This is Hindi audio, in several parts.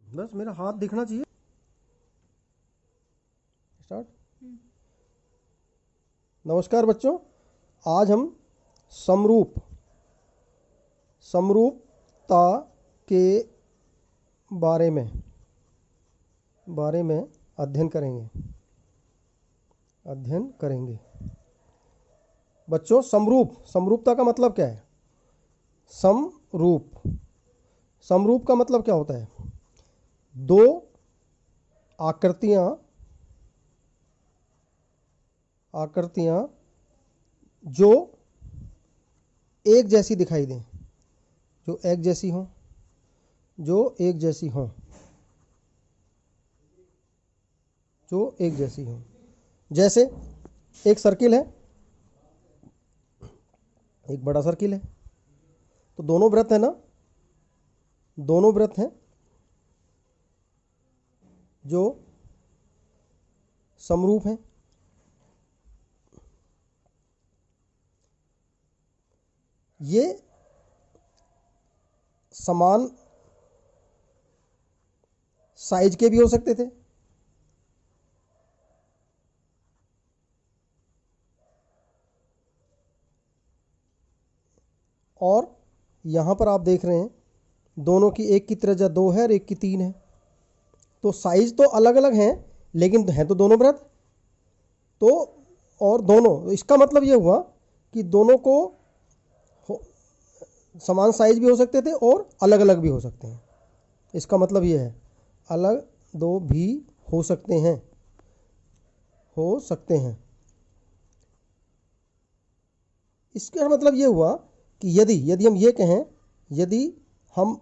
बस मेरा हाथ दिखना चाहिए। स्टार्ट। नमस्कार बच्चों, आज हम समरूपता के बारे में अध्ययन करेंगे। बच्चों, समरूपता का मतलब क्या है? समरूप का मतलब क्या होता है? दो आकृतियां जो एक जैसी दिखाई दें, जो एक जैसी हों। जैसे एक सर्किल है, एक बड़ा सर्किल है, तो दोनों वृत्त है ना, दोनों वृत्त हैं जो समरूप हैं। ये समान साइज के भी हो सकते थे, और यहाँ पर आप देख रहे हैं दोनों की, एक की त्रिज्या 2 है और एक की 3 है। तो साइज तो अलग अलग हैं, लेकिन हैं तो दोनों वृत्त। तो और दोनों, इसका मतलब ये हुआ कि दोनों को समान साइज भी हो सकते थे और अलग अलग भी हो सकते हैं। इसका मतलब ये है, अलग दो भी हो सकते हैं। इसका मतलब ये हुआ कि यदि हम ये कहें, यदि हम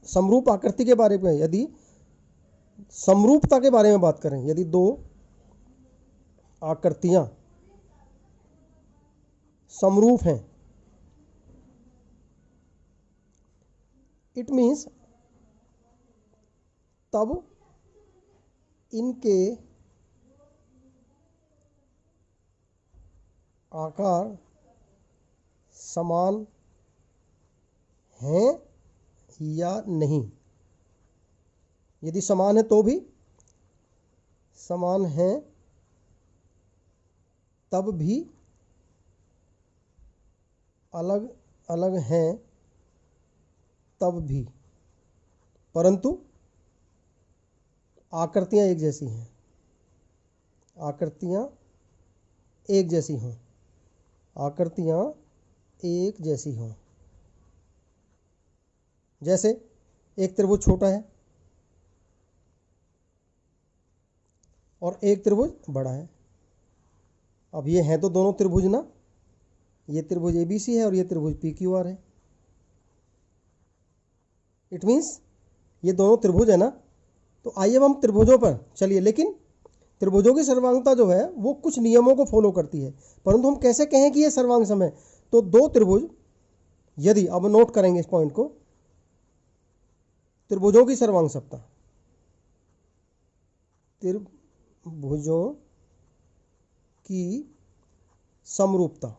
समरूप आकृति के बारे में, यदि समरूपता के बारे में बात करें, यदि दो आकृतियां समरूप हैं, इट मीन्स तब इनके आकार समान हैं या नहीं। यदि समान है तो भी, समान हैं तब भी, अलग अलग हैं तब भी, परंतु आकृतियां एक जैसी हैं, आकृतियां एक जैसी हों। जैसे एक त्रिभुज छोटा है और एक त्रिभुज बड़ा है। अब ये हैं तो दोनों त्रिभुज ना, ये त्रिभुज ABC है और ये त्रिभुज PQR है। इट मीन्स ये दोनों त्रिभुज है ना। तो आइए अब हम त्रिभुजों पर चलिए, लेकिन त्रिभुजों की सर्वांगता जो है वो कुछ नियमों को फॉलो करती है, परंतु हम कैसे कहें कि ये सर्वांग सम है? तो दो त्रिभुज, यदि, अब नोट करेंगे इस पॉइंट को, त्रिभुजों की सर्वांगता, त्रिभुजों की समरूपता,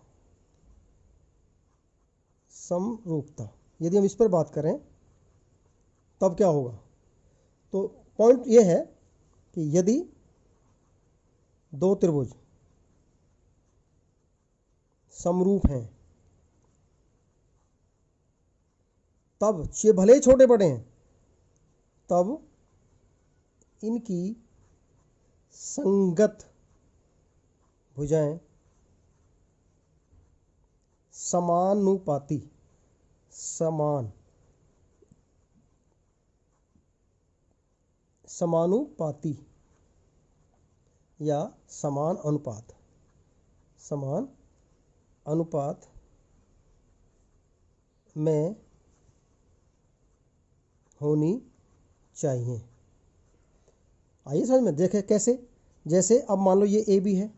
यदि हम इस पर बात करें तब क्या होगा? तो पॉइंट यह है कि यदि दो त्रिभुज समरूप हैं, तब ये भले ही छोटे बड़े हैं, तब इनकी संगत भुजाएं समानुपाती या समान अनुपात में होनी चाहिए। आइए समझ में देखें कैसे। जैसे अब मान लो ये AB है,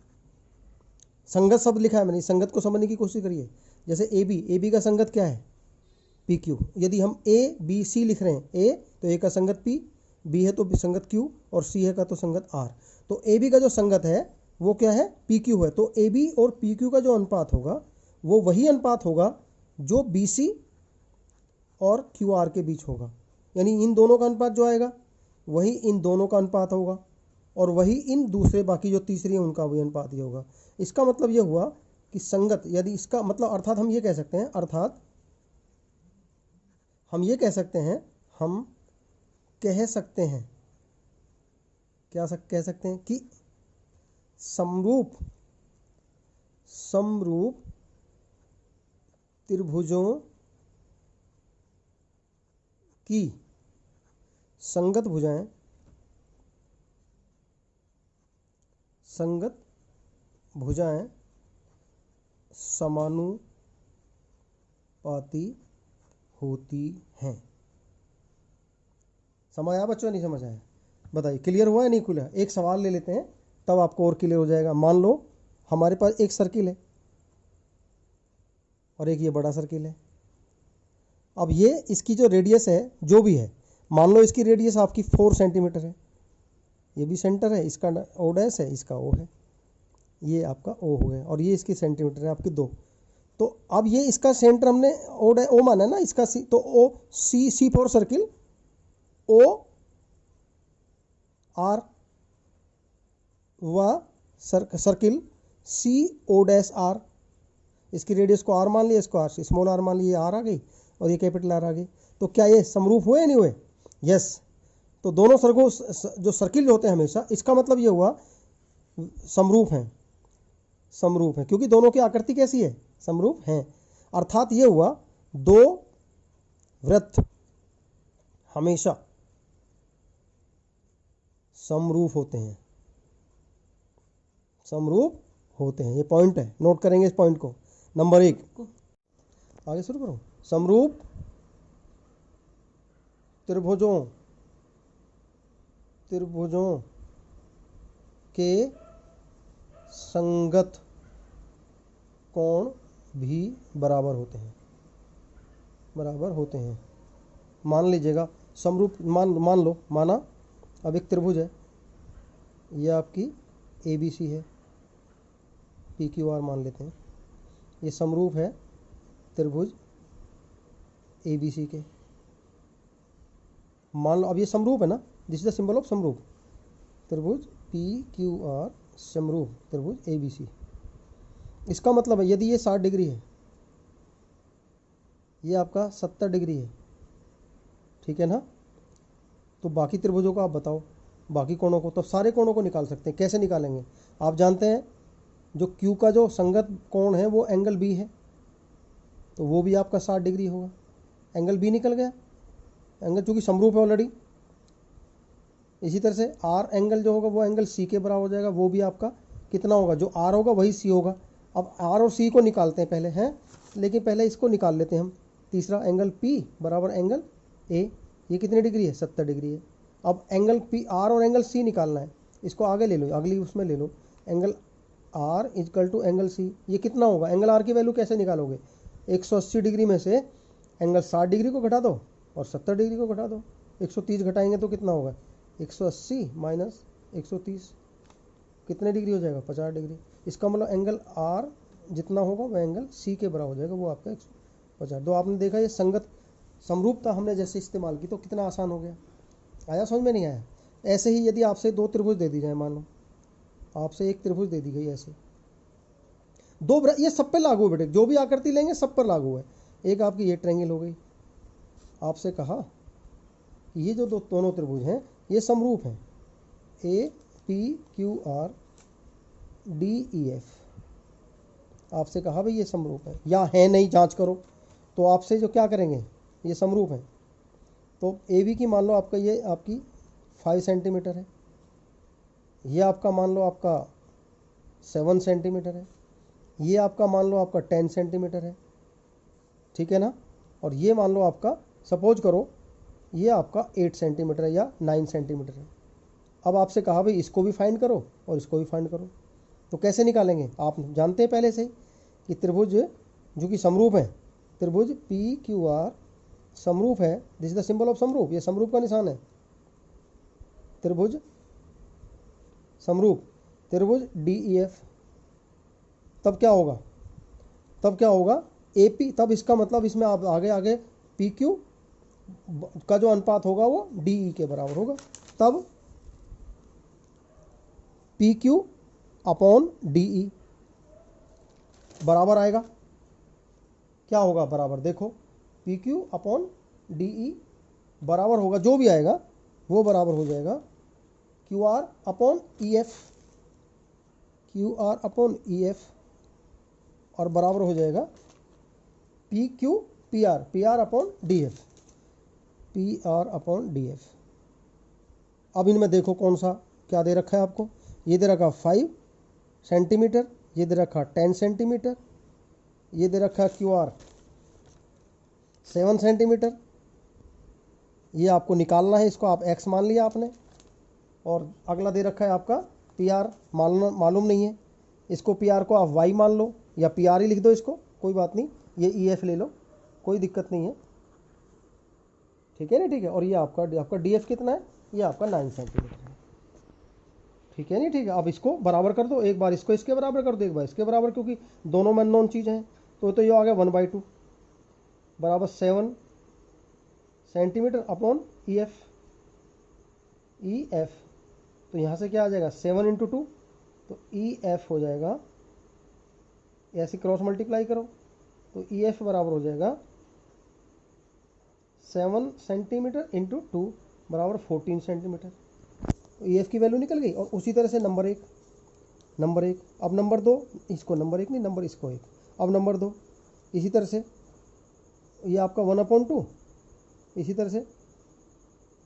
संगत शब्द लिखा है मैंने, संगत को समझने की कोशिश करिए। जैसे AB का संगत क्या है? PQ। यदि हम ABC लिख रहे हैं, A तो A का संगत P, B है तो संगत Q, और C है का तो संगत R। तो AB का जो संगत है वो क्या है? PQ है। तो AB और PQ का जो अनुपात होगा वो वही अनुपात होगा जो BC और QR के बीच होगा। यानी इन दोनों का अनुपात जो आएगा, वही इन दोनों का अनुपात होगा, और वही इन दूसरे बाकी जो तीसरी है उनका भी अनुपात ही होगा। इसका मतलब ये हुआ कि संगत, यदि इसका मतलब अर्थात हम ये कह सकते हैं, अर्थात हम ये कह सकते हैं, हम कह सकते हैं, क्या कह सकते हैं कि समरूप त्रिभुजों की संगत भुजाएं समानुपाती होती हैं। समझ आया बच्चों, नहीं समझ आया? बताइए, क्लियर हुआ है नहीं क्लियर? एक सवाल ले लेते हैं तब आपको और क्लियर हो जाएगा। मान लो हमारे पास एक सर्किल है और एक ये बड़ा सर्किल है। अब ये इसकी जो रेडियस है जो भी है, मान लो इसकी रेडियस आपकी 4 सेंटीमीटर है, ये भी सेंटर है, इसका ओ डैश है, इसका ओ है, ये आपका ओ हो गया, और ये इसकी सेंटीमीटर है आपकी 2। तो अब ये इसका सेंटर हमने ओ माना है ना, इसका सी, तो O C for circle O R व circle C O dash R, इसकी रेडियस को आर मान लिया, इसको आर स्मॉल आर मान लिया, आर आ गई और ये कैपिटल आर आ गई। तो क्या ये समरूप हुए या नहीं हुए? यस। तो दोनों सर्कल जो सर्किल होते हैं हमेशा, इसका मतलब ये हुआ समरूप है, क्योंकि दोनों की आकृति कैसी है? समरूप है। अर्थात ये हुआ दो वृत्त हमेशा समरूप होते हैं। ये पॉइंट है, नोट करेंगे इस पॉइंट को। नंबर 1 आगे शुरू करो। समरूप त्रिभुजों के संगत कोण भी बराबर होते हैं। मान लीजिएगा समरूप, मान लो, माना अब एक त्रिभुज है, ये आपकी ABC है, PQR मान लेते हैं। ये समरूप है त्रिभुज ABC के। मान लो अब ये समरूप है ना, this is the symbol of समरूप। त्रिभुज PQR समरूप त्रिभुज ABC। इसका मतलब है यदि ये 60 डिग्री है, ये आपका 70 डिग्री है, ठीक है ना, तो बाकी त्रिभुजों को आप बताओ, बाकी कोणों को। तो सारे कोणों को निकाल सकते हैं। कैसे निकालेंगे? आप जानते हैं जो Q का जो संगत कोण है वो एंगल B है, तो वो भी आपका 60 डिग्री होगा। एंगल B निकल गया, एंगल चूँकि समरूप है ऑलरेडी। इसी तरह से R एंगल जो होगा वो एंगल C के बराबर हो जाएगा, वो भी आपका कितना होगा? जो R होगा वही C होगा। अब R और C को निकालते हैं पहले, हैं, लेकिन पहले इसको निकाल लेते हैं हम। तीसरा एंगल P बराबर एंगल A, ये कितनी डिग्री है? 70 डिग्री है। अब एंगल P R और एंगल C निकालना है, इसको आगे ले लो, अगली उसमें ले लो। Angle R equal to angle C, ये कितना होगा? एंगल R की वैल्यू कैसे निकालोगे? 180 डिग्री में से एंगल 60 डिग्री को घटा दो और 70 डिग्री को घटा दो। 130 घटाएंगे तो कितना होगा? 180 माइनस 130 कितने डिग्री हो जाएगा? 50 डिग्री। इसका मतलब एंगल R जितना होगा वह एंगल C के बराबर हो जाएगा, वो आपका 150। तो आपने देखा ये संगत समरूपता हमने जैसे इस्तेमाल की तो कितना आसान हो गया। आया समझ में? नहीं आया? ऐसे ही यदि आपसे 2 त्रिभुज दे दी जाए, मान लो आपसे एक त्रिभुज दे दी गई, ऐसे 2, ये सब पे लागू है बेटे, जो भी आकृति लेंगे सब पर लागू है। एक आपकी ये ट्रायंगल हो गई, आपसे कहा कि ये जो दोनों त्रिभुज हैं ये समरूप हैं, APQR DEF। आपसे कहा भाई ये समरूप है या है नहीं, जांच करो। तो आपसे जो क्या करेंगे, ये समरूप है, तो AB की मान लो आपका ये आपकी 5 सेंटीमीटर है, ये आपका मान लो आपका 7 सेंटीमीटर है, ये आपका मान लो आपका 10 सेंटीमीटर है, ठीक है ना, और ये मान लो आपका सपोज करो ये आपका 8 सेंटीमीटर है या 9 सेंटीमीटर है। अब आपसे कहा भाई इसको भी फाइंड करो और इसको भी फाइंड करो, तो कैसे निकालेंगे? आप जानते हैं पहले से ही कि त्रिभुज जो कि समरूप है, त्रिभुज PQR समरूप है, this is the symbol of समरूप, ये समरूप का निशान है। त्रिभुज समरूप त्रिभुज DEF, तब क्या होगा? AP, तब इसका मतलब इसमें आप आगे PQ का जो अनुपात होगा वो DE के बराबर होगा। तब P Q upon D E बराबर आएगा, क्या होगा बराबर, देखो P Q upon D E बराबर होगा, जो भी आएगा वो बराबर हो जाएगा Q R upon E F, Q R upon E F, और बराबर हो जाएगा P Q P R upon D F, P R upon D F. अब इनमें देखो कौन सा क्या दे रखा है आपको, ये दे रखा 5 सेंटीमीटर, ये दे रखा 10 सेंटीमीटर, ये दे रखा क्यू आर 7 सेंटीमीटर। ये आपको निकालना है, इसको आप x मान लिया आपने, और अगला दे रखा है आपका पी आर, मालूम नहीं है, इसको पी आर को आप y मान लो या पी आर ही लिख दो, इसको कोई बात नहीं, ये ई एफ ले लो, कोई दिक्कत नहीं है, ठीक है ना, ठीक है। और ये आपका डी एफ कितना है, ये आपका 9 सेंटीमीटर है, ठीक है नहीं, ठीक है। अब इसको बराबर कर दो, एक बार इसको इसके बराबर कर दो, एक बार इसके बराबर, क्योंकि दोनों में अननोन चीज़ हैं, तो ये आ गया 1/2 बराबर 7 सेंटीमीटर अपॉन ई एफ, तो यहाँ से क्या आ जाएगा 7 × 2, तो ई एफ हो जाएगा, ऐसे क्रॉस मल्टीप्लाई करो तो ई एफ बराबर हो जाएगा 7 सेंटीमीटर × 2 बराबर 14 सेंटीमीटर। तो ई एफ की वैल्यू निकल गई। और उसी तरह से नंबर एक, अब नंबर 2, इसको नंबर 1 नहीं, नंबर इसको 1, अब नंबर 2 इसी तरह से, ये आपका 1/2, इसी तरह से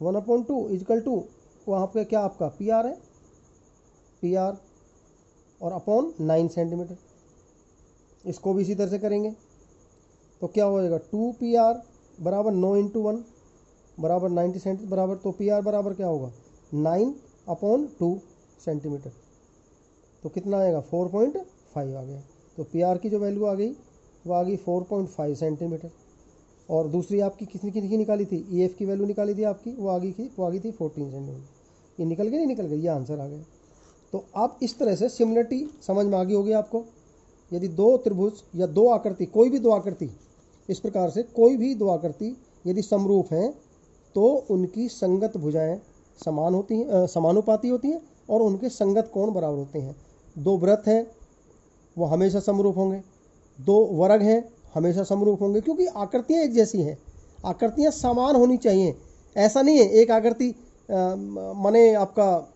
1/2 इक्वल टू वहाँ पे क्या आपका पी आर है, पी आर और अपॉन 9 सेंटीमीटर, इसको भी इसी तरह से करेंगे तो क्या हो जाएगा 2 पी आर बराबर 9 × 1 बराबर 90 सेंटीमीटर बराबर, तो पी आर बराबर क्या होगा 9/2 सेंटीमीटर, तो कितना आएगा 4.5 आ गया। तो पी आर की जो वैल्यू आ गई वो आ गई 4.5 सेंटीमीटर। और दूसरी आपकी किसकी निकाली थी, ई एफ की वैल्यू निकाली थी आपकी, वो आ गई थी 14 सेंटीमीटर। ये निकल गई नहीं निकल गई, ये आंसर आ गया। तो आप इस तरह से सिमिलरिटी समझ में आ गई होगी आपको। यदि दो त्रिभुज या दो आकृति, कोई भी दो आकृति, इस प्रकार से कोई भी दो आकृति यदि समरूप हैं तो उनकी संगत भुजाएं समान होती हैं, समानुपाती होती हैं, और उनके संगत कोण बराबर होते हैं। दो वृत्त हैं वो हमेशा समरूप होंगे, दो वर्ग हैं हमेशा समरूप होंगे, क्योंकि आकृतियाँ एक जैसी हैं, आकृतियाँ समान होनी चाहिए। ऐसा नहीं है एक आकृति माने आपका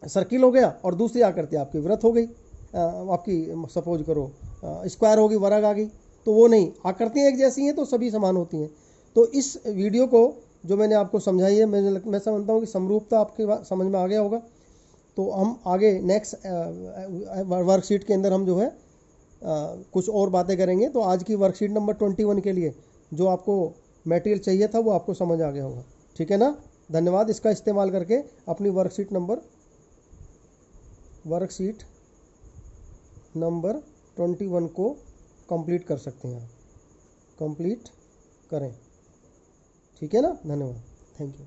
सर्किल हो गया और दूसरी आकृति आपकी वृत्त हो गई, आपकी सपोज करो स्क्वायर होगी, वर्ग आ गई, तो वो नहीं, आकृतियाँ एक जैसी हैं तो सभी समान होती हैं। तो इस वीडियो को जो मैंने आपको समझाई है, मैं समझता हूँ कि समरूपता आपके समझ में आ गया होगा। तो हम आगे नेक्स्ट वर्कशीट के अंदर हम जो है कुछ और बातें करेंगे। तो आज की वर्कशीट नंबर 21 के लिए जो आपको मटेरियल चाहिए था वो आपको समझ आ गया होगा, ठीक है ना। धन्यवाद। इसका इस्तेमाल करके अपनी वर्कशीट नंबर 21 को कंप्लीट कर सकते हैं, आप कंप्लीट करें, ठीक है ना। धन्यवाद, थैंक यू।